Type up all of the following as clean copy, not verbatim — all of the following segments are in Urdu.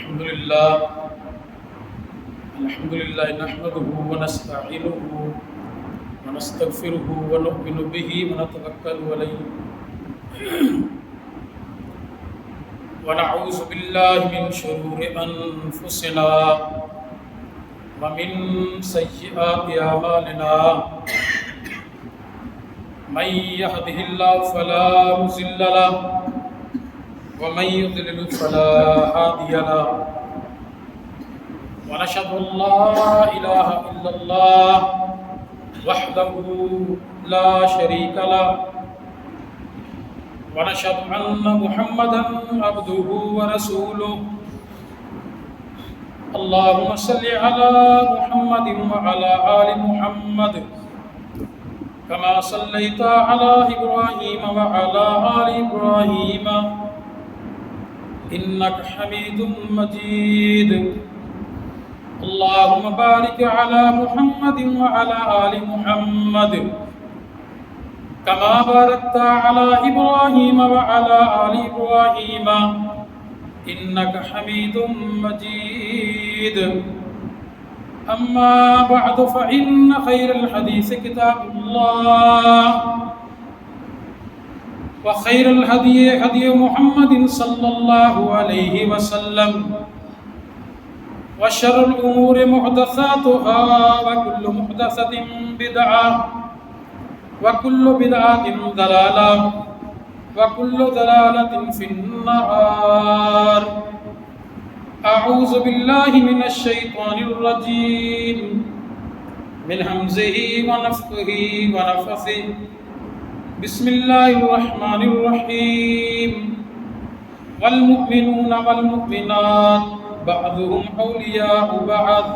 الحمد لله نحمده ونستعينه ونستغفره ونؤمن به ونتوكل عليه ونعوذ بالله من شرور أنفسنا ومن سيئات أعمالنا من يهده الله فلا مضل له ومن يضلل فلا هادي له ونشهد أن لا إله إلا الله وحده لا شريك له ونشهد أن محمدا عبده ورسوله اللهم صل على محمد وعلى آل محمد كما صليت على إبراهيم وعلى آل إبراهيم إنك حميد مجيد اللهم بارك على محمد وعلى آل محمد كما باركت على إبراهيم وعلى آل إبراهيم إنك حميد مجيد أما بعد فإن خير الحديث كتاب الله وخير الهدي هدي محمد صلى الله عليه وسلم وشر الأمور محدثاتها وكل محدثة بدعة وكل بدعة ضلالة وكل ضلالة في النار أعوذ بالله من الشيطان الرجيم من همزه ونفخه ونفثه بسم الله الرحمن الرحيم والمؤمنون والمؤمنات بعضهم أولياء بعض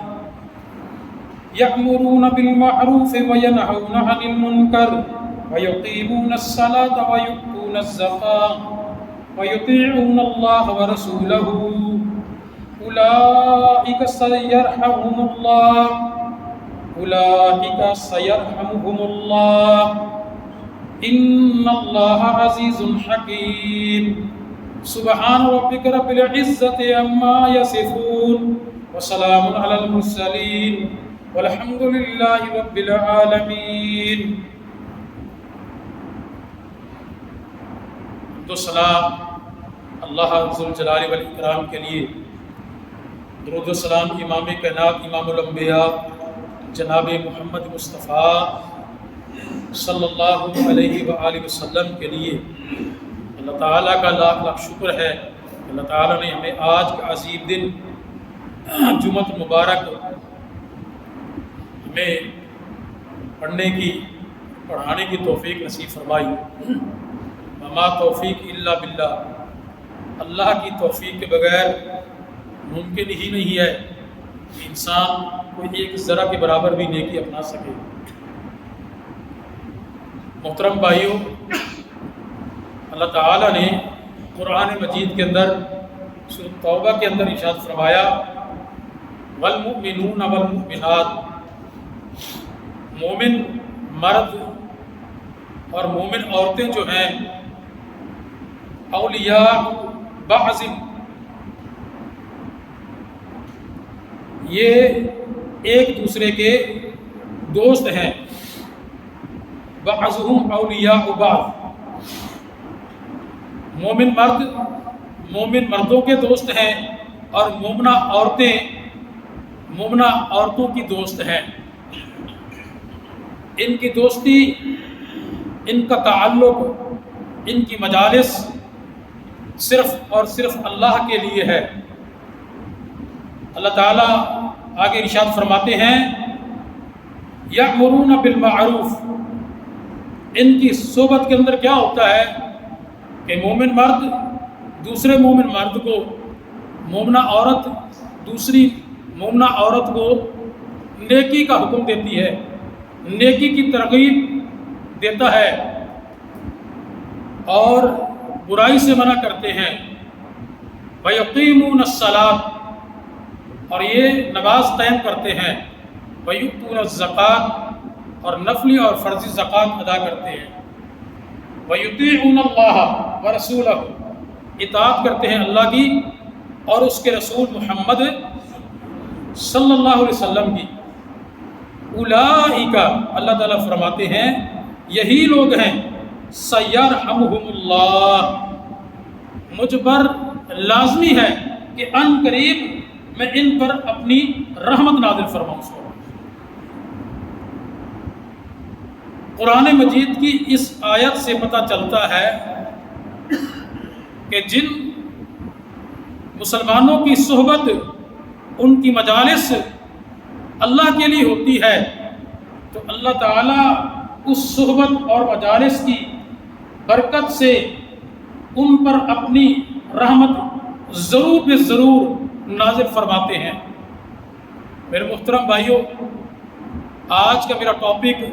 يأمرون بالمعروف وينهون عن المنكر ويقيمون الصلاة ويؤتون الزكاة ويطيعون الله ورسوله أولئك سيرحمهم الله إن الله عزيز حكيم سبحان ربك رب العزة عما يصفون وسلام على المرسلين والحمد لله رب العالمين. تو سلام اللہ ذوالجلال والاکرام کے لیے، درود و سلام امام کائنات امام الانبیاء جناب محمد مصطفیٰ صلی اللہ علیہ وآلہ وسلم کے لیے اللہ تعالیٰ کا لاکھ لاکھ شکر ہے. اللہ تعالیٰ نے ہمیں آج کا عظیم دن جمعۃ مبارک ہمیں پڑھنے کی پڑھانے کی توفیق نصیب فرمائی. وما توفیق الا باللہ، اللہ کی توفیق کے بغیر ممکن ہی نہیں ہے کہ انسان کوئی ایک ذرہ کے برابر بھی نیکی اپنا سکے. محترم بھائیوں، اللہ تعالیٰ نے قرآن مجید کے اندر سورۃ توبہ کے اندر ارشاد فرمایا والمؤمنون والمؤمنات، مومن مرد اور مومن عورتیں جو ہیں اولیاء بعض، یہ ایک دوسرے کے دوست ہیں. بعضهم اولیاء بعض، مومن مرد مومن مردوں کے دوست ہیں اور مومنہ عورتیں مومنہ عورتوں کی دوست ہیں. ان کی دوستی، ان کا تعلق، ان کی مجالس صرف اور صرف اللہ کے لیے ہے. اللہ تعالیٰ آگے ارشاد فرماتے ہیں یأمرون بالمعروف، ان کی صحبت کے اندر کیا ہوتا ہے کہ مومن مرد دوسرے مومن مرد کو، مومنہ عورت دوسری مومنہ عورت کو نیکی کا حکم دیتی ہے، نیکی کی ترغیب دیتا ہے اور برائی سے منع کرتے ہیں. وَيُقِيمُونَ الصَّلَاةَ، اور یہ نماز قائم کرتے ہیں. وَيُؤْتُونَ الزَّكَاةَ، اور نفلی اور فرضی زکوٰۃ ادا کرتے ہیں. وَيُطِيعُونَ اللَّهَ وَرَسُولَهُ، اطاعت کرتے ہیں اللہ کی اور اس کے رسول محمد صلی اللہ علیہ وسلم کی۔ اولئک، اللہ تعالیٰ فرماتے ہیں یہی لوگ ہیں سیرحمہم اللہ، مجھ پر لازمی ہے کہ ان قریب میں ان پر اپنی رحمت نازل فرماؤں۔ قرآن مجید کی اس آیت سے پتہ چلتا ہے کہ جن مسلمانوں کی صحبت، ان کی مجالس اللہ کے لیے ہوتی ہے تو اللہ تعالیٰ اس صحبت اور مجالس کی برکت سے ان پر اپنی رحمت ضرور بے ضرور نازل فرماتے ہیں۔ میرے محترم بھائیوں، آج کا میرا ٹاپک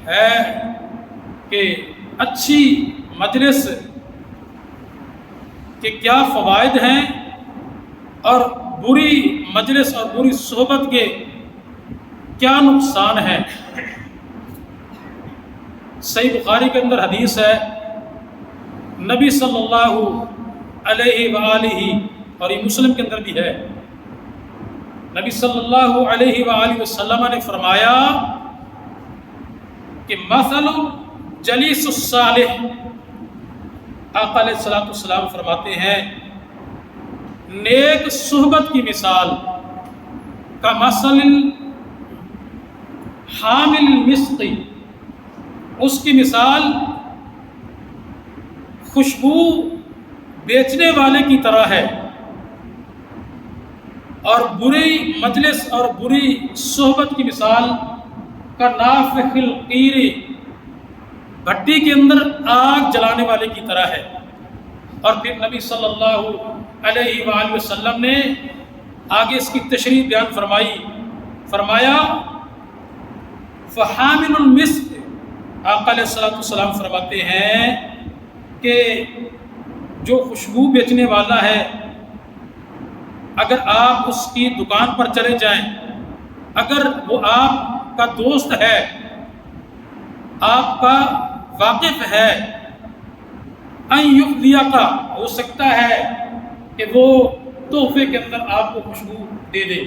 ہے کہ اچھی مجلس کے کیا فوائد ہیں اور بری مجلس اور بری صحبت کے کیا نقصان ہیں۔ صحیح بخاری کے اندر حدیث ہے، نبی صلی اللہ علیہ وآلہ، اور یہ مسلم کے اندر بھی ہے، نبی صلی اللہ علیہ وآلہ وسلم نے فرمایا کہ مثل جلیس الصالح، آقا علیہ السلام فرماتے ہیں نیک صحبت کی مثال کا مثل حامل المسک، اس کی مثال خوشبو بیچنے والے کی طرح ہے، اور بری مجلس اور بری صحبت کی مثال کا نافخ القیر، بھٹی کے اندر آگ جلانے والے کی طرح ہے۔ اور پھر نبی صلی اللہ علیہ وآلہ وسلم نے آگے اس کی تشریح بیان فرمایا فحامل المسک، آقا علیہ السلام فرماتے ہیں کہ جو خوشبو بیچنے والا ہے، اگر آپ اس کی دکان پر چلے جائیں، اگر وہ آپ کا دوست ہے، آپ کا واقف ہے، ان یفدیہ کا، ہو سکتا ہے کہ وہ تحفے کے اندر آپ کو خوشبو دے دے،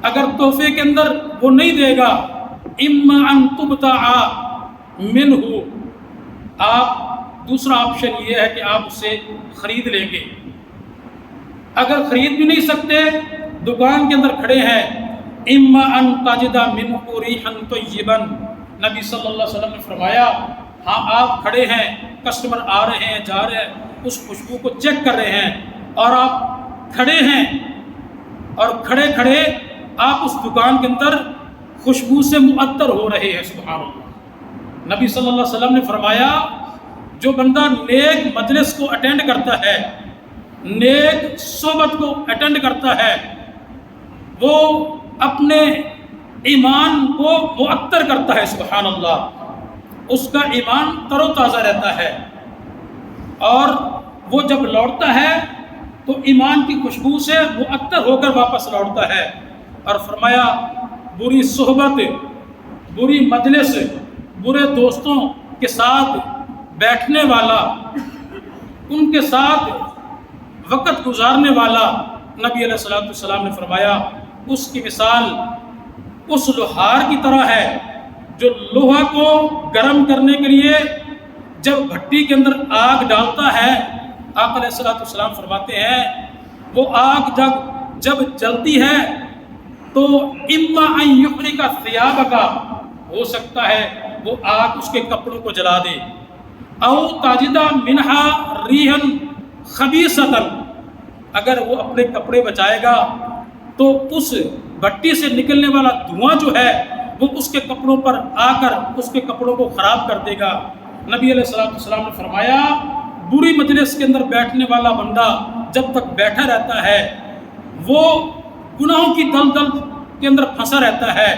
اگر تحفے کے اندر وہ نہیں دے گا، اما ان تبتاع منہ، آپ دوسرا آپشن یہ ہے کہ آپ اسے خرید لیں گے۔ اگر خرید بھی نہیں سکتے، دکان کے اندر کھڑے ہیں، اما ان تجد منہ ریحا طیبا، نبی صلی اللہ علیہ وسلم نے فرمایا ہاں آپ کھڑے ہیں، کسٹمر آ رہے ہیں جا رہے ہیں، اس خوشبو کو چیک کر رہے ہیں، اور آپ کھڑے ہیں اور کھڑے کھڑے آپ اس دکان کے اندر خوشبو سے معطر ہو رہے ہیں، سبحان اللہ۔ نبی صلی اللہ علیہ وسلم نے فرمایا جو بندہ نیک مجلس کو اٹینڈ کرتا ہے، نیک صحبت کو اٹینڈ کرتا ہے، وہ اپنے ایمان کو معطر کرتا ہے، سبحان اللہ، اس کا ایمان تر و تازہ رہتا ہے، اور وہ جب لوٹتا ہے تو ایمان کی خوشبو سے معطر ہو کر واپس لوٹتا ہے۔ اور فرمایا بری صحبت، بری مجلس، برے دوستوں کے ساتھ بیٹھنے والا، ان کے ساتھ وقت گزارنے والا، نبی علیہ السلام نے فرمایا اس کی مثال اس لوہار کی طرح ہے جو لوہا کو گرم کرنے کے لیے جب بھٹی کے اندر آگ ڈالتا ہے، آقا علیہ السلام فرماتے ہیں وہ آگ جب جلتی ہے تو اما ان یحرق ثیابک، ہو سکتا ہے وہ آگ اس کے کپڑوں کو جلا دے، او تجد منہا ریحا خبیثۃ، اگر وہ اپنے کپڑے بچائے گا تو اس بھٹی سے نکلنے والا دھواں جو ہے وہ اس کے کپڑوں پر آ کر اس کے کپڑوں کو خراب کر دے گا۔ نبی علیہ السلام نے فرمایا بری مجلس کے اندر بیٹھنے والا بندہ جب تک بیٹھا رہتا ہے وہ گناہوں کی دلدل کے اندر پھنسا رہتا ہے،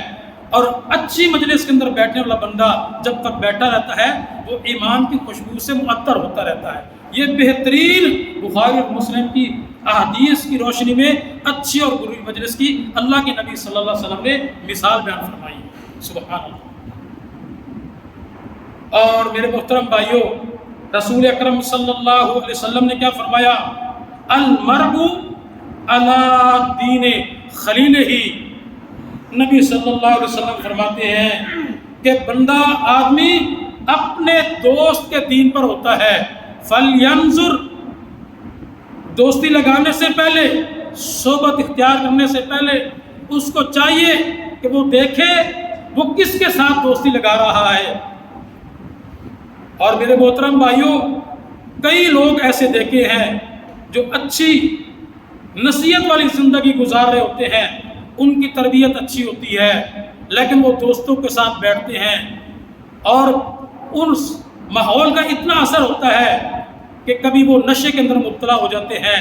اور اچھی مجلس کے اندر بیٹھنے والا بندہ جب تک بیٹھا رہتا ہے وہ ایمان کی خوشبو سے معطر ہوتا رہتا ہے۔ یہ بہترین بخاری اور مسلم کی احادیث کی روشنی میں اچھی اور بری مجلس کی اللہ کے نبی صلی اللہ علیہ وسلم نے مثال بیان فرمائی، سبحان اللہ۔ اور میرے محترم بھائیوں، رسول اکرم صلی اللہ علیہ وسلم نے کیا فرمایا؟ المرء علی دین خلیلہ، نبی صلی اللہ علیہ وسلم فرماتے ہیں کہ بندہ آدمی اپنے دوست کے دین پر ہوتا ہے۔ فَلْيَنْظُرْ، دوستی لگانے سے پہلے، صحبت اختیار کرنے سے پہلے اس کو چاہیے کہ وہ دیکھے وہ کس کے ساتھ دوستی لگا رہا ہے۔ اور میرے محترم بھائیوں، کئی لوگ ایسے دیکھے ہیں جو اچھی نصیحت والی زندگی گزار رہے ہوتے ہیں، ان کی تربیت اچھی ہوتی ہے، لیکن وہ دوستوں کے ساتھ بیٹھتے ہیں اور اس ماحول کا اتنا اثر ہوتا ہے کہ کبھی وہ نشے کے اندر مبتلا ہو جاتے ہیں،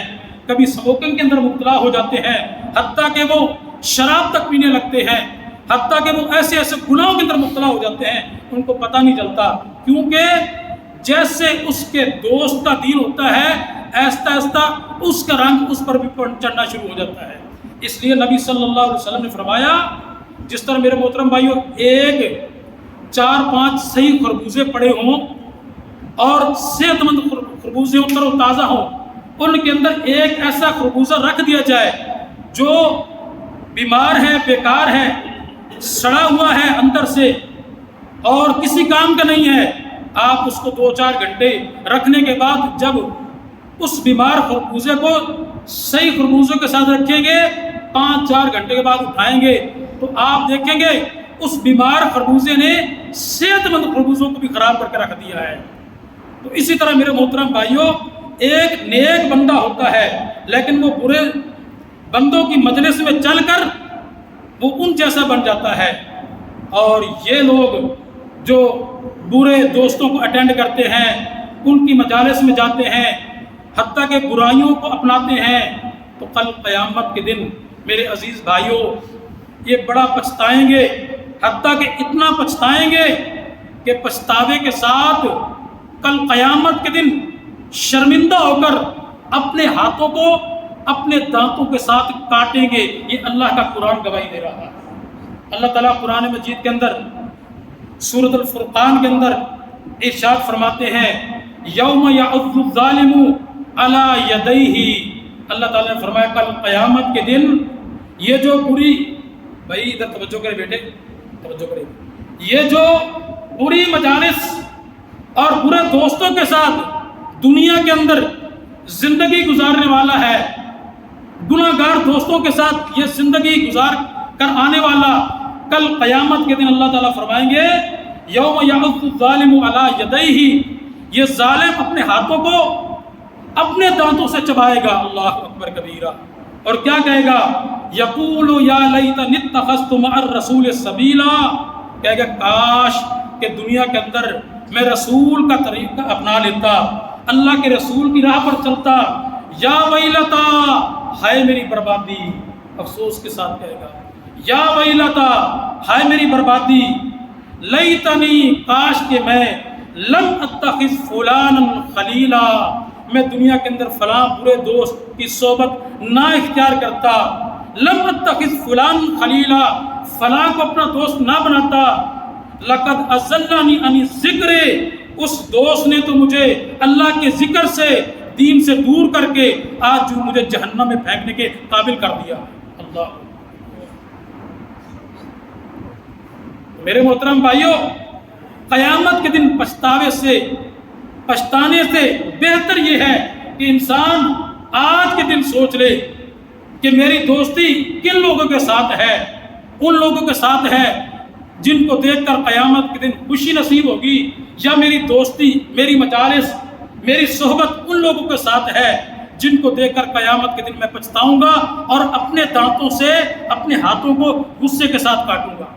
کبھی اسموکنگ کے اندر مبتلا ہو جاتے ہیں، حتیٰ کہ وہ شراب تک پینے لگتے ہیں، حتیٰ کہ وہ ایسے ایسے گناہوں کے اندر مبتلا ہو جاتے ہیں، ان کو پتہ نہیں چلتا، کیونکہ جیسے اس کے دوست کا دین ہوتا ہے، آہستہ آہستہ اس کا رنگ اس پر بھی چڑھنا شروع ہو جاتا ہے۔ اس لیے نبی صلی اللہ علیہ وسلم نے فرمایا، جس طرح میرے محترم بھائیوں ایک 4-5 صحیح خربوزے پڑے ہوں اور صحت مند خربوزے ہوں، تر و تازہ ہوں، ان کے اندر ایک ایسا خربوزہ رکھ دیا جائے جو بیمار ہے، بیکار ہے، سڑا ہوا ہے اندر سے اور کسی کام کا نہیں ہے، آپ اس کو 2-4 گھنٹے رکھنے کے بعد جب اس بیمار خربوزے کو صحیح خربوزوں کے ساتھ رکھیں گے، 5-4 گھنٹے کے بعد اٹھائیں گے تو آپ دیکھیں گے اس بیمار خربوزے نے صحت مند خربوزوں کو بھی خراب کر کے رکھ دیا ہے۔ تو اسی طرح میرے محترم بھائیوں، ایک نیک بندہ ہوتا ہے لیکن وہ برے بندوں کی مجلس میں چل کر وہ ان جیسا بن جاتا ہے، اور یہ لوگ جو برے دوستوں کو اٹینڈ کرتے ہیں، ان کی مجالس میں جاتے ہیں، حتیٰ کہ برائیوں کو اپناتے ہیں، تو کل قیامت کے دن میرے عزیز بھائیوں یہ بڑا پچھتائیں گے، حتیٰ کہ اتنا پچھتائیں گے کہ پچھتاوے کے ساتھ کل قیامت کے دن شرمندہ ہو کر اپنے ہاتھوں کو اپنے دانتوں کے ساتھ کاٹیں گے۔ یہ اللہ کا قرآن گواہی دے رہا ہے۔ اللہ تعالیٰ قرآن مجید کے اندر سورۃ الفرقان کے اندر ارشاد فرماتے ہیں، یوم یعض الظالم علی یدیہ، اللہ تعالیٰ نے فرمایا کل قیامت کے دن یہ جو بری، بھائی ادھر توجہ کرے بیٹے، توجہ کرے، یہ جو بری مجالس اور برے دوستوں کے ساتھ دنیا کے اندر زندگی گزارنے والا ہے، گناہ گار دوستوں کے ساتھ یہ زندگی گزار کر آنے والا، کل قیامت کے دن اللہ تعالیٰ فرمائیں گے یوم یعض الظالم علی یدیہ، یہ ظالم اپنے ہاتھوں کو اپنے دانتوں سے چبائے گا، اللہ اکبر کبیرہ، اور کیا کہے گا، یقول یا لیتنی اتخذت مع الرسول سبیلا، کہے گا کاش کہ دنیا کے اندر میں رسول کا طریقہ اپنا لیتا، اللہ کے رسول کی راہ پر چلتا، یا ویلتا، ہائے میری بربادی، افسوس کے ساتھ کہے گا، یا ویلتا، ہائے میری بربادی، لیتنی، کاش کہ میں لم اتخذ فلانا خلیلا، میں دنیا کے اندر فلاں برے دوست کی صحبت نہ اختیار کرتا، لم اتخذ فلان خلیلا، فلاں کو اپنا دوست نہ بناتا، لقد اضلنی عن الذکر، اس دوست نے تو مجھے اللہ کے ذکر سے، دین سے دور کر کے آج جو مجھے جہنم میں پھینکنے کے قابل کر دیا۔ اللہ، میرے محترم بھائیوں، قیامت کے دن پچھتانے سے بہتر یہ ہے کہ انسان آج کے دن سوچ لے کہ میری دوستی کن لوگوں کے ساتھ ہے، ان لوگوں کے ساتھ ہے جن کو دیکھ کر قیامت کے دن خوشی نصیب ہوگی، یا میری دوستی، میری مجالس، میری صحبت ان لوگوں کے ساتھ ہے جن کو دیکھ کر قیامت کے دن میں پچھتاؤں گا اور اپنے دانتوں سے اپنے ہاتھوں کو غصے کے ساتھ کاٹوں گا۔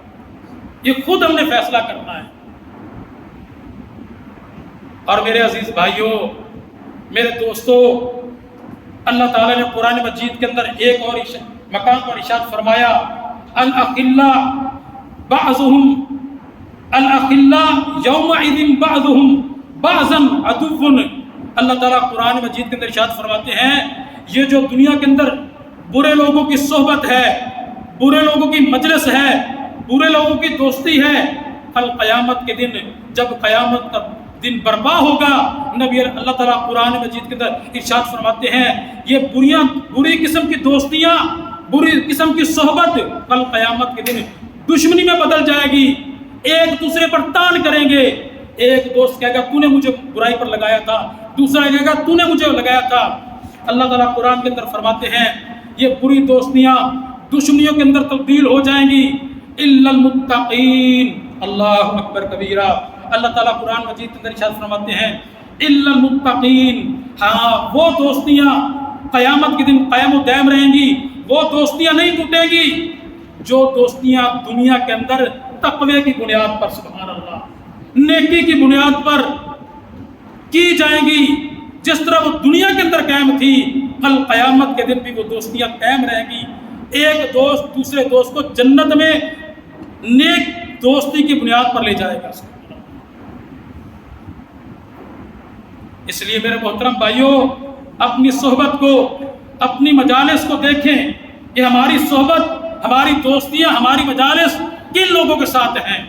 یہ خود ہم نے فیصلہ کرنا ہے۔ اور میرے عزیز بھائیوں، میرے دوستوں، اللہ تعالیٰ نے قرآن مجید کے اندر ایک اور مقام پر ارشاد فرمایا، الاخلاء یومئذ بعضهم بعضا عدو، اللہ تعالیٰ قرآن مجید کے اندر ارشاد فرماتے ہیں یہ جو دنیا کے اندر برے لوگوں کی صحبت ہے، برے لوگوں کی مجلس ہے، برے لوگوں کی دوستی ہے، کل قیامت کے دن جب قیامت کا دن برپا ہوگا۔ نبی اللہ تعالیٰ قرآن مجید کے اندر ارشاد فرماتے ہیں یہ بری قسم کی دوستیاں، بری قسم کی صحبت کل قیامت کے دن دشمنی میں بدل جائے گی، ایک دوسرے پر تان کریں گے۔ ایک دوست کہے گا تو نے مجھے برائی پر لگایا تھا، دوسرا کہے گا تو نے مجھے لگایا تھا۔ اللہ تعالیٰ قرآن کے اندر فرماتے ہیں یہ بری دوستیاں دشمنیوں کے اندر تبدیل ہو جائیں گی الا المتقین۔ اللہ اکبر کبیرہ۔ اللہ تعالیٰ قرآن مجید کے اندر ارشاد فرماتے ہیں الا المتقین، ہاں وہ دوستیاں قیامت کے دن قائم و دائم رہیں گی، وہ دوستیاں نہیں ٹوٹیں گی جو دوستیاں دنیا کے اندر تقوی کی بنیاد پر، سبحان اللہ، نیکی کی بنیاد پر کی جائیں گی۔ جس طرح وہ دنیا کے اندر قائم تھی، کل قیامت کے دن بھی وہ دوستیاں قائم رہیں گی۔ ایک دوست دوسرے دوست کو جنت میں نیک دوستی کی بنیاد پر لے جائے گا۔ اس لیے میرے محترم بھائیوں، اپنی صحبت کو، اپنی مجالس کو دیکھیں کہ ہماری صحبت، ہماری دوستیاں، ہماری مجالس کن لوگوں کے ساتھ ہیں۔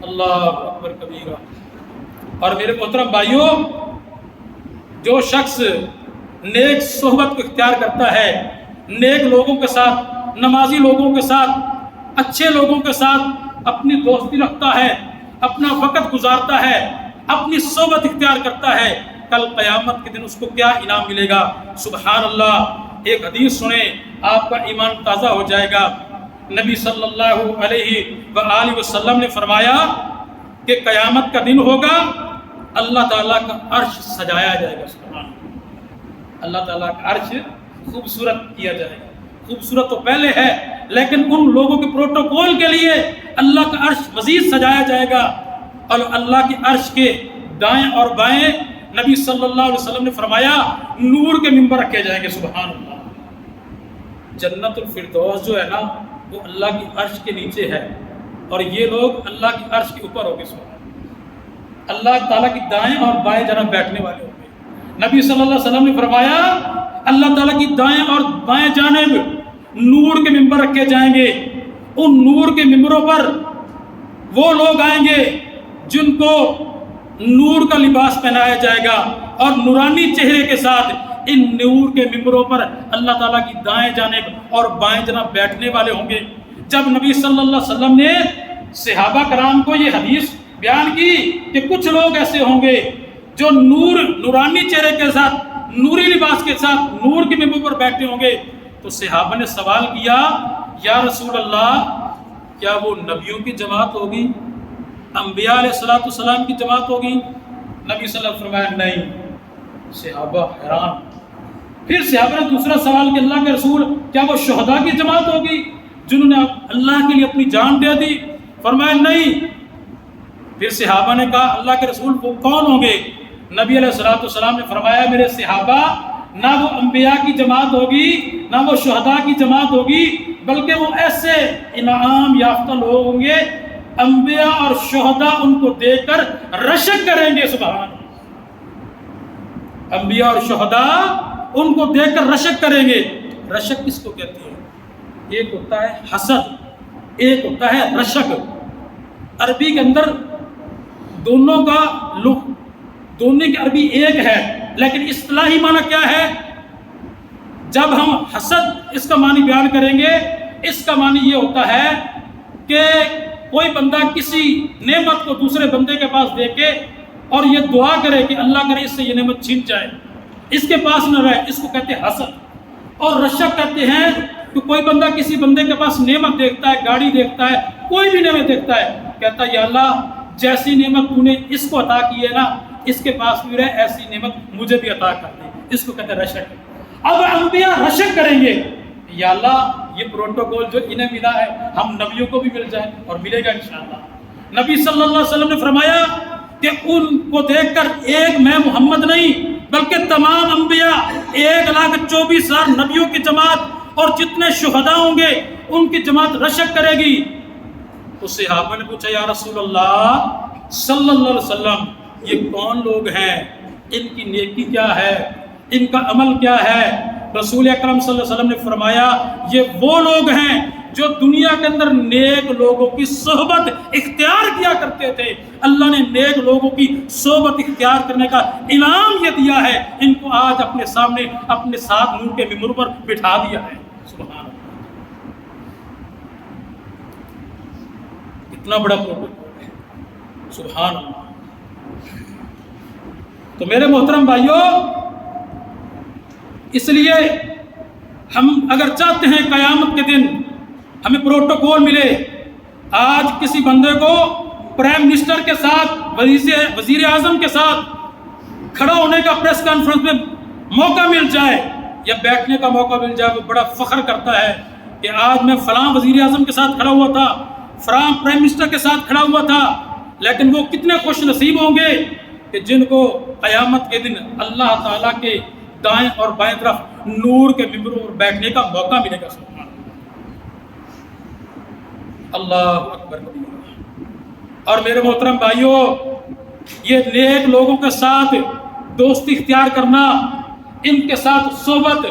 اللہ اکبر کبیرہ۔ اور میرے محترم بھائیوں، جو شخص نیک صحبت کو اختیار کرتا ہے، نیک لوگوں کے ساتھ، نمازی لوگوں کے ساتھ، اچھے لوگوں کے ساتھ اپنی دوستی رکھتا ہے، اپنا وقت گزارتا ہے، اپنی صحبت اختیار کرتا ہے، کل قیامت کے دن اس کو کیا انعام ملے گا؟ سبحان اللہ۔ ایک حدیث سنیں، آپ کا ایمان تازہ ہو جائے گا۔ نبی صلی اللہ علیہ وآلہ وسلم نے فرمایا کہ قیامت کا دن ہوگا، اللہ تعالیٰ کا عرش سجایا جائے گا۔ سبحان اللہ، اللہ تعالیٰ کا عرش خوبصورت کیا جائے گا۔ خوبصورت تو پہلے ہے، لیکن ان لوگوں کے پروٹوکول کے لیے اللہ کا عرش مزید سجایا جائے گا۔ اور اللہ کے عرش کے دائیں اور بائیں نبی صلی اللہ علیہ وسلم نے فرمایا نور کے ممبر رکھے جائیں گے۔ سبحان اللہ۔ جنت الفردوس جو ہے نا، وہ اللہ کی عرش کے نیچے ہے، اور یہ لوگ اللہ کی عرش کے اوپر ہوں گے۔ سبحان اللہ، اللہ تعالیٰ کی دائیں اور بائیں جناب بیٹھنے والے ہوں گے۔ نبی صلی اللہ علیہ وسلم نے فرمایا اللہ تعالیٰ کی دائیں اور بائیں جانب نور کے ممبر رکھے جائیں گے۔ ان نور کے ممبروں پر وہ لوگ آئیں گے جن کو نور کا لباس پہنایا جائے گا، اور نورانی چہرے کے ساتھ ان نور کے ممبروں پر اللہ تعالیٰ کی دائیں جانب اور بائیں جانب بیٹھنے والے ہوں گے۔ جب نبی صلی اللہ علیہ وسلم نے صحابہ کرام کو یہ حدیث بیان کی کہ کچھ لوگ ایسے ہوں گے جو نورانی چہرے کے ساتھ، نوری لباس کے ساتھ نور کے ممبر پر بیٹھے ہوں گے، تو صحابہ نے سوال کیا یا رسول اللہ، کیا وہ نبیوں کی جماعت ہوگی، انبیاء علیہ السلام کی جماعت ہوگی؟ نبی صلی اللہ علیہ وسلم فرمایا نہیں۔ صحابہ حیران۔ پھر صحابہ نے دوسرا سوال کہ اللہ کے رسول، کیا وہ شہداء کی جماعت ہوگی جنہوں نے اللہ کے لیے اپنی جان دے دی؟ فرمایا نہیں۔ پھر صحابہ نے کہا اللہ کے رسول وہ کون ہوں گے؟ نبی علیہ السلام نے فرمایا میرے صحابہ، نہ وہ انبیاء کی جماعت ہوگی، نہ وہ شہداء کی جماعت ہوگی، بلکہ وہ ایسے انعام یافتہ لوگ ہوں گے، انبیاء اور شہداء ان کو دیکھ کر رشک کریں گے۔ سبحان اللہ، انبیاء اور شہداء ان کو دیکھ کر رشک کریں گے۔ رشک کس کو کہتے ہیں؟ ایک ہوتا ہے حسد، ایک ہوتا ہے رشک۔ عربی کے اندر دونوں کا لغت، دونوں کی عربی ایک ہے، لیکن اصطلاحی معنی کیا ہے؟ جب ہم حسد اس کا معنی بیان کریں گے، اس کا معنی یہ ہوتا ہے کہ کوئی بندہ کسی نعمت کو دوسرے بندے کے پاس دے کے اور یہ دعا کرے کہ اللہ کرے اس سے یہ نعمت چھین جائے، اس کے پاس نہ رہے، اس کو کہتے ہیں حسد۔ اور رشک کہتے ہیں کہ کوئی بندہ کسی بندے کے پاس نعمت دیکھتا ہے، گاڑی دیکھتا ہے، کوئی بھی نعمت دیکھتا ہے، کہتا ہے یا اللہ جیسی نعمت تو نے اس کو عطا کی ہے نا، اس کے پاس بھی رہے، ایسی نعمت مجھے بھی عطا کر دے۔ اس کو کہتے ہیں رشک۔ اب انبیاء رشک کریں گے، یا اللہ یہ پروٹوکول جو انہیں ملا ہے ہم نبیوں کو بھی مل جائے، اور ملے گا انشاءاللہ۔ نبی صلی اللہ علیہ وسلم نے فرمایا کہ ان کو دیکھ کر ایک میں محمد نہیں بلکہ تمام انبیاء 1,24,000 نبیوں کی جماعت اور جتنے شہداء ہوں گے ان کی جماعت رشک کرے گی۔ تو صحابہ نے پوچھا یا رسول اللہ صلی اللہ علیہ وسلم یہ کون لوگ ہیں، ان کی نیکی کیا ہے، ان کا عمل کیا ہے؟ رسول اکرم صلی اللہ علیہ وسلم نے فرمایا یہ وہ لوگ ہیں جو دنیا کے اندر نیک لوگوں کی صحبت اختیار کیا کرتے تھے، اللہ نے نیک لوگوں کی صحبت اختیار کرنے کا انعام یہ دیا ہے، ان کو آج اپنے سامنے اپنے ساتھ نور کے ممبر پر بٹھا دیا ہے۔ سبحان اللہ، اتنا بڑا پروٹوکول ہے، سبحان اللہ۔ تو میرے محترم بھائیوں، اس لیے ہم اگر چاہتے ہیں قیامت کے دن ہمیں پروٹوکول ملے، آج کسی بندے کو پرائم منسٹر کے ساتھ، وزیر اعظم کے ساتھ کھڑا ہونے کا پریس کانفرنس میں موقع مل جائے یا بیٹھنے کا موقع مل جائے، وہ بڑا فخر کرتا ہے کہ آج میں فلاں وزیر اعظم کے ساتھ کھڑا ہوا تھا، فلاں پرائم منسٹر کے ساتھ کھڑا ہوا تھا۔ لیکن وہ کتنے خوش نصیب ہوں گے کہ جن کو قیامت کے دن اللہ تعالیٰ کے دائیں اور بائیں طرف نور کے ممبروں پر بیٹھنے کا موقع ملے گا۔ سبحان اللہ اکبر کبیرہ۔ اور میرے محترم بھائیوں، یہ نیک لوگوں کے ساتھ دوستی اختیار کرنا، ان کے ساتھ صحبت،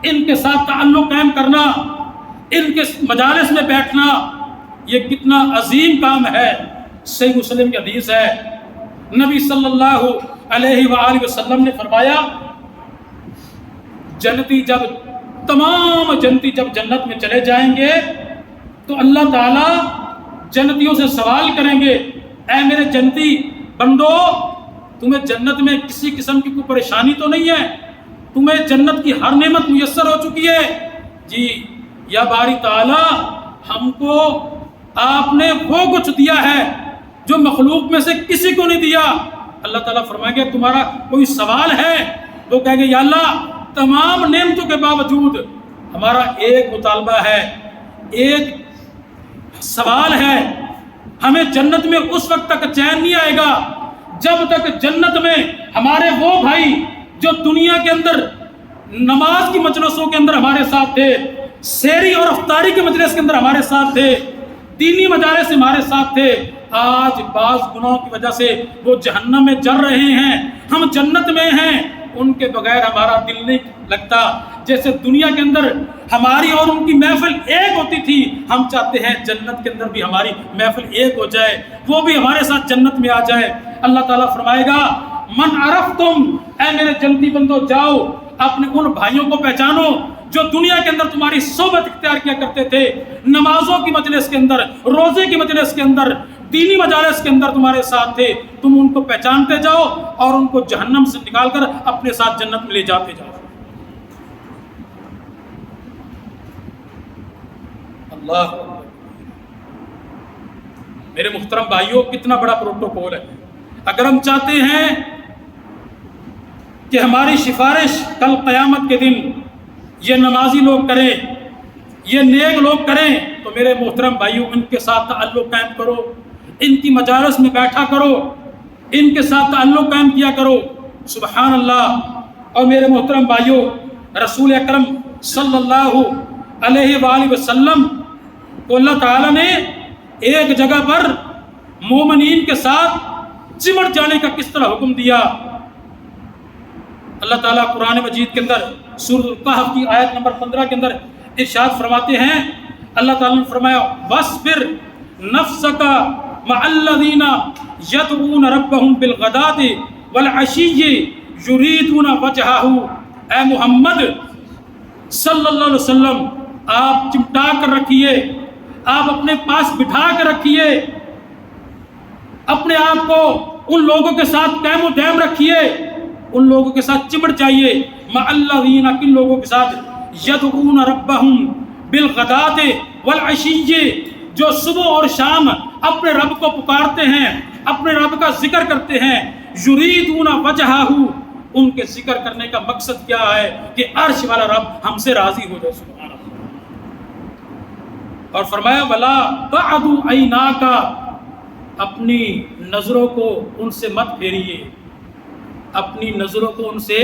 ان کے ساتھ تعلق قائم کرنا، ان کے مجالس میں بیٹھنا، یہ کتنا عظیم کام ہے۔ صحیح مسلم کی حدیث ہے، نبی صلی اللہ علیہ وآلہ وسلم نے فرمایا، تمام جنتی جب جنت میں چلے جائیں گے تو اللہ تعالیٰ جنتیوں سے سوال کریں گے، اے میرے جنتی بندو، تمہیں جنت میں کسی قسم کی کوئی پریشانی تو نہیں ہے؟ تمہیں جنت کی ہر نعمت میسر ہو چکی ہے؟ جی یا باری تعالیٰ، ہم کو آپ نے وہ کچھ دیا ہے جو مخلوق میں سے کسی کو نہیں دیا۔ اللہ تعالیٰ فرمائیں گے تمہارا کوئی سوال ہے؟ وہ کہیں گے یا اللہ، تمام نعمتوں کے باوجود ہمارا ایک مطالبہ ہے، ایک سوال ہے، ہمیں جنت میں اس وقت تک چین نہیں آئے گا جب تک جنت میں ہمارے وہ بھائی جو دنیا کے اندر نماز کی مجلسوں کے اندر ہمارے ساتھ تھے، سحری اور افطاری کے مجلس کے اندر ہمارے ساتھ تھے، دینی مجالس سے ہمارے ساتھ تھے، آج بعض گناہوں کی وجہ سے وہ جہنم میں جل رہے ہیں، ہم جنت میں ہیں، ان کے بغیر ہمارا دل نہیں لگتا۔ جیسے دنیا کے اندر ہماری اور ان کی محفل ایک ہوتی تھی، ہم چاہتے ہیں جنت کے اندر بھی ہماری محفل ایک ہو جائے، وہ بھی ہمارے ساتھ جنت میں آ جائے۔ اللہ تعالیٰ فرمائے گا، من عرفتم، اے میرے جنتی بندو، جاؤ اپنے ان بھائیوں کو پہچانو جو دنیا کے اندر تمہاری صحبت اختیار کیا کرتے تھے، نمازوں کی مجلس کے اندر، روزے کی مجلس کے اندر، دینی مجالس کے اندر تمہارے ساتھ تھے، تم ان کو پہچانتے جاؤ اور ان کو جہنم سے نکال کر اپنے ساتھ جنت میں لے جاتے جاؤ۔ اللہ میرے محترم بھائیوں، کتنا بڑا پروٹوکول ہے۔ اگر ہم چاہتے ہیں کہ ہماری سفارش کل قیامت کے دن یہ نمازی لوگ کریں، یہ نیک لوگ کریں، تو میرے محترم بھائیوں، ان کے ساتھ تعلق قائم کرو، ان کی مجالس میں بیٹھا کرو، ان کے ساتھ تعلق قائم کیا کرو۔ سبحان اللہ۔ اور میرے محترم بھائیوں، رسول اکرم صلی اللہ علیہ وآلہ وسلم کو اللہ تعالیٰ نے ایک جگہ پر مومنین کے ساتھ چمٹ جانے کا کس طرح حکم دیا۔ اللہ تعالیٰ قرآن مجید کے اندر سورۃ الکہف کی آیت نمبر 15 کے اندر ارشاد فرماتے ہیں، اللہ تعالیٰ نے فرمایا، وَاصْبِرْ نَفْسَكَ مَعَ الَّذِينَ يَدْعُونَ رَبَّهُمْ بِالْغَدَاةِ وَالْعَشِيِّ يُرِيدُونَ وَجْهَهُ۔ اے محمد صلی اللہ علیہ وسلم، آپ چمٹا کر رکھیے، آپ اپنے پاس بٹھا کر رکھیے، اپنے آپ کو ان لوگوں کے ساتھ قائم و دائم رکھیے، ان لوگوں کے ساتھ چمٹ جائیے، مع الذین، کن لوگوں کے ساتھ، یدعون ربہم بالغداۃ والعشی، جو صبح اور شام اپنے رب کو پکارتے ہیں، اپنے رب کا ذکر کرتے ہیں، یریدون وجہہ، ان کے ذکر کرنے کا مقصد کیا ہے کہ عرش والا رب ہم سے راضی ہو جائے۔ سبحان اللہ۔ اور فرمایا، ولا تعد عیناک، اپنی نظروں کو ان سے مت پھیریے، اپنی نظروں کو ان سے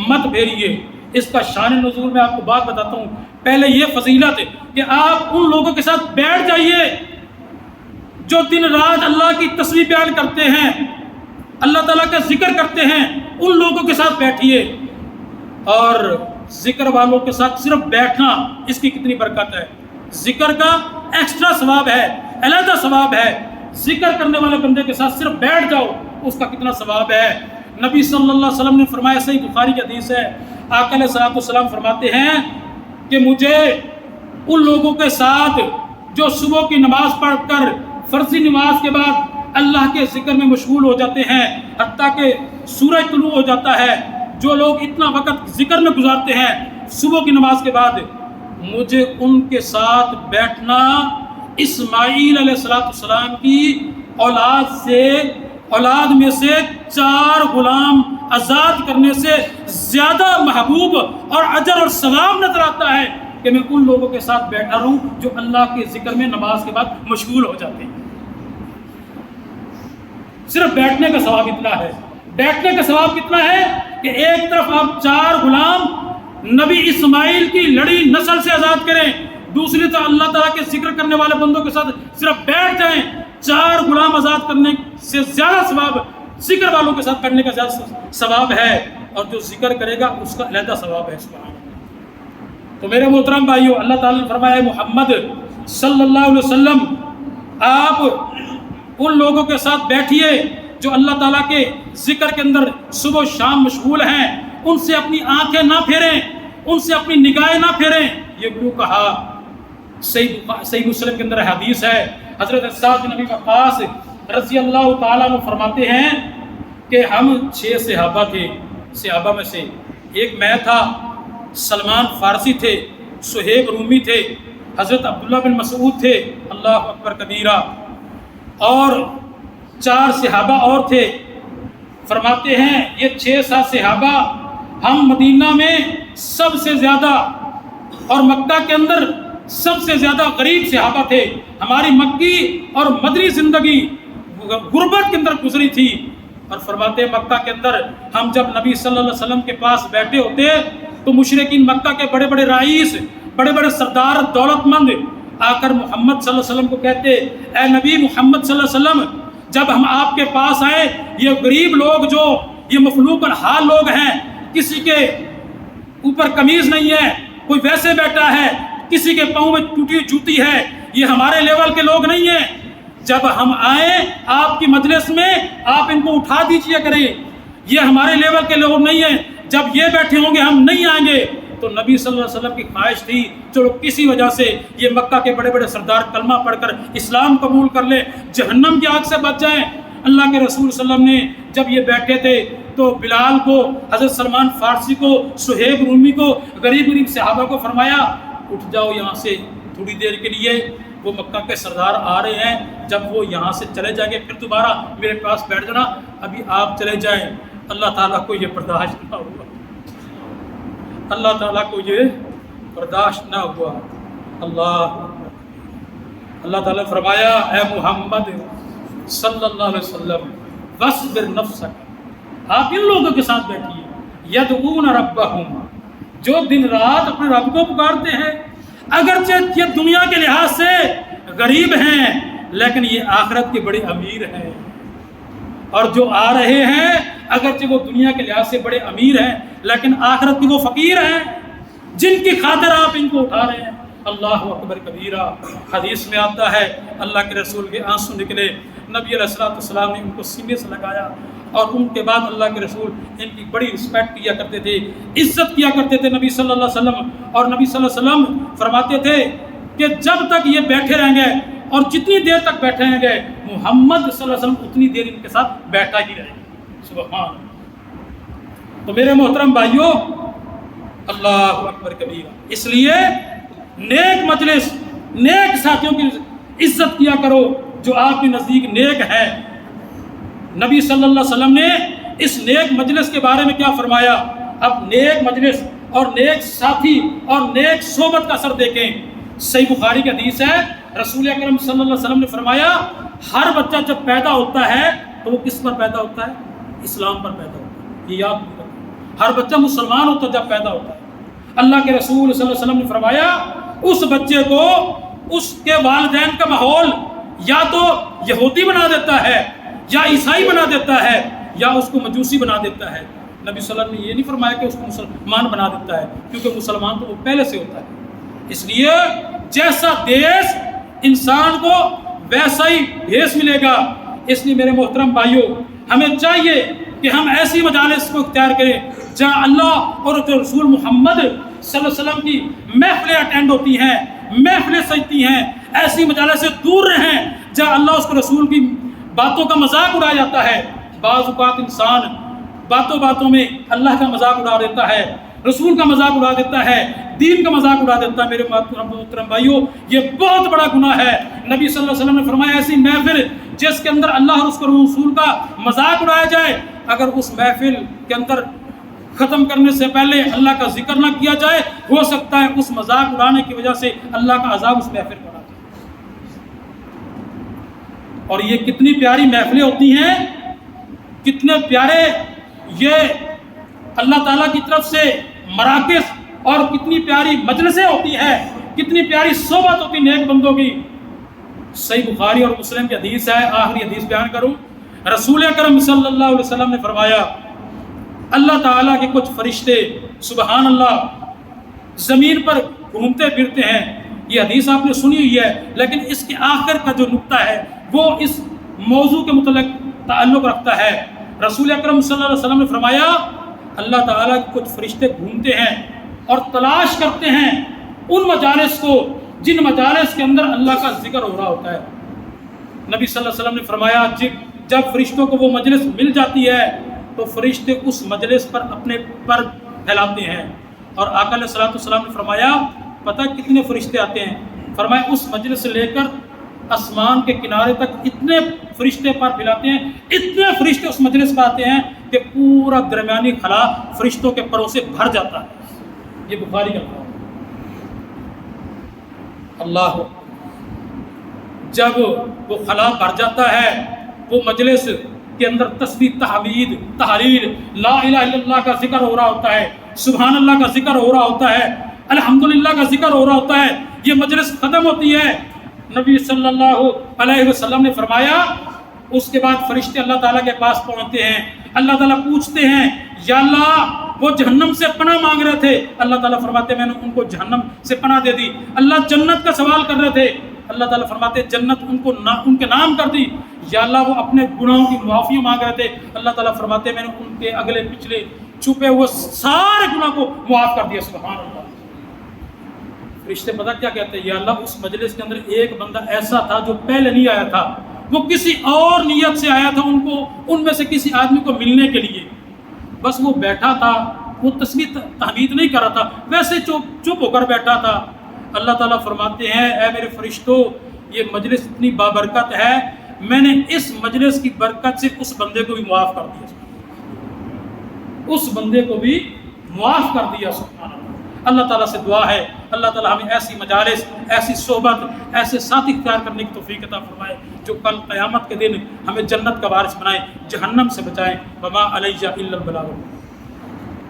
مت پھیریے۔ اس کا شان نزول میں آپ کو بات بتاتا ہوں۔ پہلے یہ فضیلت ہے کہ آپ ان لوگوں کے ساتھ بیٹھ جائیے جو دن رات اللہ کی تسبیح بیان کرتے ہیں، اللہ تعالیٰ کا ذکر کرتے ہیں، ان لوگوں کے ساتھ بیٹھیے۔ اور ذکر والوں کے ساتھ صرف بیٹھنا، اس کی کتنی برکت ہے۔ ذکر کا ایکسٹرا ثواب ہے، علیحدہ ثواب ہے۔ ذکر کرنے والے بندے کے ساتھ صرف بیٹھ جاؤ، اس کا کتنا ثواب ہے۔ نبی صلی اللہ علیہ وسلم نے فرمایا، صحیح بخاری کی حدیث ہے، آقا علیہ الصلوۃ والسلام فرماتے ہیں کہ مجھے ان لوگوں کے ساتھ جو صبح کی نماز پڑھ کر فرضی نماز کے بعد اللہ کے ذکر میں مشغول ہو جاتے ہیں حتیٰ کہ سورج طلوع ہو جاتا ہے، جو لوگ اتنا وقت ذکر میں گزارتے ہیں صبح کی نماز کے بعد، مجھے ان کے ساتھ بیٹھنا اسماعیل علیہ السلام کی اولاد میں سے 4 غلام آزاد کرنے سے زیادہ محبوب اور اجر اور ثواب نظر آتا ہے کہ میں ان لوگوں کے ساتھ بیٹھا رہوں جو اللہ کے ذکر میں نماز کے بعد مشغول ہو جاتے ہیں۔ صرف بیٹھنے کا ثواب اتنا ہے، بیٹھنے کا ثواب کتنا ہے کہ ایک طرف آپ 4 غلام نبی اسماعیل کی لڑی نسل سے آزاد کریں، دوسری طرف اللہ تعالیٰ کے ذکر کرنے والے بندوں کے ساتھ صرف بیٹھ جائیں، 4 غلام آزاد کرنے سے زیادہ ثواب ذکر والوں کے ساتھ کرنے کا زیادہ ثواب ہے، اور جو ذکر کرے گا اس کا علیحدہ ثواب ہے۔ سبحان اللہ۔ تو میرے محترم بھائیو، اللہ تعالیٰ نے فرمایا محمد صلی اللہ علیہ وسلم آپ ان لوگوں کے ساتھ بیٹھیے جو اللہ تعالیٰ کے ذکر کے اندر صبح و شام مشغول ہیں، ان سے اپنی آنکھیں نہ پھیریں، ان سے اپنی نگاہیں نہ پھیریں۔ یہ کیوں کہا؟ صحیح مسلم کے اندر حدیث ہے، حضرت سعد بن ابی وقاص رضی اللہ تعالیٰ عنہ فرماتے ہیں کہ ہم 6 صحابہ تھے، صحابہ میں سے ایک میں تھا، سلمان فارسی تھے، صہیب رومی تھے، حضرت عبداللہ بن مسعود تھے، اللہ اکبر کبیرہ، اور 4 صحابہ اور تھے۔ فرماتے ہیں یہ 6-7 صحابہ ہم مدینہ میں سب سے زیادہ اور مکہ کے اندر سب سے زیادہ غریب صحابہ تھے۔ ہماری مکی اور مدنی زندگی غربت کے اندر گزری تھی، اور فرماتے ہیں مکہ کے اندر ہم جب نبی صلی اللہ علیہ وسلم کے پاس بیٹھے ہوتے تو مشرکین مکہ کے بڑے بڑے رئیس، بڑے بڑے سردار، دولت مند آ کر محمد صلی اللہ علیہ وسلم کو کہتے، اے نبی محمد صلی اللہ علیہ وسلم، جب ہم آپ کے پاس آئے یہ غریب لوگ، جو یہ مفلوق الحال لوگ ہیں، کسی کے اوپر قمیض نہیں ہے، کوئی ویسے بیٹھا ہے، کسی کے پاؤں میں ٹوٹی جوتی ہے، یہ ہمارے لیول کے لوگ نہیں ہیں، جب ہم آئیں آپ کی مجلس میں آپ ان کو اٹھا دیجیے کریں، یہ ہمارے لیول کے لوگ نہیں ہیں، جب یہ بیٹھے ہوں گے ہم نہیں آئیں گے۔ تو نبی صلی اللہ علیہ وسلم کی خواہش تھی چلو کسی وجہ سے یہ مکہ کے بڑے بڑے سردار کلمہ پڑھ کر اسلام قبول کر لیں، جہنم کی آگ سے بچ جائیں۔ اللہ کے رسول صلی اللہ علیہ وسلم نے جب یہ بیٹھے تھے تو بلال کو، حضرت سلمان فارسی کو، صہیب رومی کو، غریب غریب صحابہ کو فرمایا اٹھ جاؤ یہاں سے تھوڑی دیر کے لیے، وہ مکہ کے سردار آ رہے ہیں، جب وہ یہاں سے چلے جائیں گے پھر دوبارہ میرے پاس بیٹھ جانا، ابھی آپ چلے جائیں۔ اللہ تعالیٰ کو یہ برداشت نہ ہوا، اللہ تعالیٰ کو یہ برداشت نہ ہوا۔ اللہ تعالیٰ نے فرمایا اے محمد صلی اللہ علیہ وسلم وَاصْبِرْ نَفْسَكَ، آپ ان لوگوں کے ساتھ بیٹھیے، يَدْعُونَ رَبَّهُمْ، جو دن رات اپنے رب کو پکارتے ہیں، اگرچہ یہ دنیا کے لحاظ سے غریب ہیں لیکن یہ آخرت کے بڑے امیر ہیں، اور جو آ رہے ہیں اگرچہ وہ دنیا کے لحاظ سے بڑے امیر ہیں لیکن آخرت کے وہ فقیر ہیں، جن کی خاطر آپ ان کو اٹھا رہے ہیں۔ اللہ اکبر کبیرہ۔ حدیث میں آتا ہے اللہ کے رسول کے آنسو نکلے، نبی علیہ السلام نے ان کو سینے سے لگایا، اور ان کے بعد اللہ کے رسول ان کی بڑی رسپیکٹ کیا کرتے تھے، عزت کیا کرتے تھے نبی صلی اللہ علیہ وسلم، اور نبی صلی اللہ علیہ وسلم فرماتے تھے کہ جب تک یہ بیٹھے رہیں گے اور جتنی دیر تک بیٹھے رہیں گے محمد صلی اللہ علیہ وسلم اتنی دیر ان کے ساتھ بیٹھا ہی رہے گا۔ سبحان۔ تو میرے محترم بھائیوں، اللہ اکبر کبیرہ، اس لیے نیک مجلس، نیک ساتھیوں کی عزت کیا کرو جو آپ کے نزدیک نیک ہے۔ نبی صلی اللہ علیہ وسلم نے اس نیک مجلس کے بارے میں کیا فرمایا؟ اب نیک مجلس اور نیک ساتھی اور نیک صحبت کا اثر دیکھیں۔ صحیح بخاری کی حدیث ہے، رسول اکرم صلی اللہ علیہ وسلم نے فرمایا ہر بچہ جب پیدا ہوتا ہے تو وہ کس پر پیدا ہوتا ہے؟ اسلام پر پیدا ہوتا ہے، یہ یاد رکھیں۔ ہر بچہ مسلمان ہوتا ہے جب پیدا ہوتا ہے۔ اللہ کے رسول صلی اللہ علیہ وسلم نے فرمایا اس بچے کو اس کے والدین کا ماحول یا تو یہودی بنا دیتا ہے یا عیسائی بنا دیتا ہے یا اس کو مجوسی بنا دیتا ہے۔ نبی صلی اللہ علیہ وسلم نے یہ نہیں فرمایا کہ اس کو مسلمان بنا دیتا ہے، کیونکہ مسلمان تو وہ پہلے سے ہوتا ہے۔ اس لیے جیسا دیش انسان کو ویسا ہی بھیس ملے گا۔ اس لیے میرے محترم بھائیوں، ہمیں چاہیے کہ ہم ایسی مجالس کو اختیار کریں جہاں اللہ اور رسول محمد صلی اللہ علیہ وسلم کی محفلیں اٹینڈ ہوتی ہیں، محفلیں سجتی ہیں۔ ایسی مجالس سے دور رہیں جہاں اللہ اس کے رسول کی باتوں کا مذاق اڑایا جاتا ہے۔ بعض اوقات انسان باتوں باتوں میں اللہ کا مذاق اڑا دیتا ہے، رسول کا مذاق اڑا دیتا ہے، دین کا مذاق اڑا دیتا ہے۔ میرے محترم بھائیوں، یہ بہت بڑا گناہ ہے۔ نبی صلی اللہ علیہ وسلم نے فرمایا ایسی محفل جس کے اندر اللہ اور اس کے رسول کا مذاق اڑایا جائے، اگر اس محفل کے اندر ختم کرنے سے پہلے اللہ کا ذکر نہ کیا جائے، ہو سکتا ہے اس مذاق اڑانے کی وجہ سے اللہ کا عذاب اس محفل پر آ جائے۔ اور یہ کتنی پیاری محفلیں ہوتی ہیں، کتنے پیارے یہ اللہ تعالیٰ کی طرف سے مراکز اور کتنی پیاری مجلسیں ہوتی ہیں، کتنی پیاری صحبت ہوتی نیک بندوں کی۔ صحیح بخاری اور مسلم کی حدیث ہے، آخری حدیث بیان کروں۔ رسول اکرم صلی اللہ علیہ وسلم نے فرمایا اللہ تعالیٰ کے کچھ فرشتے سبحان اللہ زمین پر گھومتے پھرتے ہیں۔ یہ حدیث آپ نے سنی ہوئی ہے، لیکن اس کے آخر کا جو نقطہ ہے وہ اس موضوع کے متعلق تعلق رکھتا ہے۔ رسول اکرم صلی اللہ علیہ وسلم نے فرمایا اللہ تعالیٰ کے کچھ فرشتے گھومتے ہیں اور تلاش کرتے ہیں ان مجالس کو جن مجالس کے اندر اللہ کا ذکر ہو رہا ہوتا ہے۔ نبی صلی اللہ علیہ وسلم نے فرمایا جب فرشتوں کو وہ مجلس مل جاتی ہے تو فرشتے اس مجلس پر اپنے پر پھیلاتے ہیں، اور آقا علیہ الصلوۃ والسلام نے فرمایا پتہ کتنے فرشتے آتے ہیں؟ فرمایا اس مجلس سے لے کر آسمان کے کنارے تک اتنے فرشتے پر پھیلاتے ہیں، اتنے فرشتے اس مجلس پر آتے ہیں کہ پورا درمیانی خلا فرشتوں کے پروں سے بھر جاتا ہے۔ یہ بخاری کا ہے۔ اللہ جب وہ خلا بھر جاتا ہے، وہ مجلس کے اندر تسبیح، تحمید، تحلیل، لا الہ الا اللہ کا ذکر ہو رہا ہوتا ہے، سبحان اللہ کا ذکر ہو رہا ہوتا ہے، الحمدللہ کا ذکر ہو رہا ہوتا ہے۔ یہ مجلس ختم ہوتی ہے، نبی صلی اللہ علیہ وسلم نے فرمایا اس کے بعد فرشتے اللہ تعالیٰ کے پاس پہنچتے ہیں، اللہ تعالیٰ پوچھتے ہیں یا اللہ وہ جہنم سے پناہ مانگ رہے تھے، اللہ تعالیٰ فرماتے میں نے ان کو جہنم سے پناہ دے دی۔ اللہ جنت کا سوال کر رہے تھے، اللہ تعالیٰ فرماتے جنت ان کے نام کر دی۔ یا اللہ وہ اپنے گناہوں کی معافی مانگ رہے تھے، اللہ تعالیٰ فرماتے میں نے ان کے اگلے پچھلے چھپے ہوئے سارے گناہ کو معاف کر دیا۔ سبحان اللہ۔ فرشتے پتہ کیا کہتے ہیں؟ یا اللہ اس مجلس کے اندر ایک بندہ ایسا تھا جو پہلے نہیں آیا تھا، وہ کسی اور نیت سے آیا تھا ان میں سے کسی آدمی کو ملنے کے لیے، بس وہ بیٹھا تھا، وہ تسبیح تحمید نہیں کر رہا تھا، ویسے چپ ہو کر بیٹھا تھا۔ اللہ تعالیٰ فرماتے ہیں اے میرے فرشتوں یہ مجلس اتنی بابرکت ہے، میں نے اس مجلس کی برکت سے اس بندے کو بھی معاف کر دیا، اس بندے کو بھی معاف کر دیا۔ سبحان اللہ۔ اللہ تعالیٰ سے دعا ہے اللہ تعالیٰ ہمیں ایسی مجالس، ایسی صحبت، ایسے ساتھی اختیار کرنے کی توفیق عطا فرمائے جو کل قیامت کے دن ہمیں جنت کا وارث بنائے، جہنم سے بچائے۔ وما علیہ الا البلاغ۔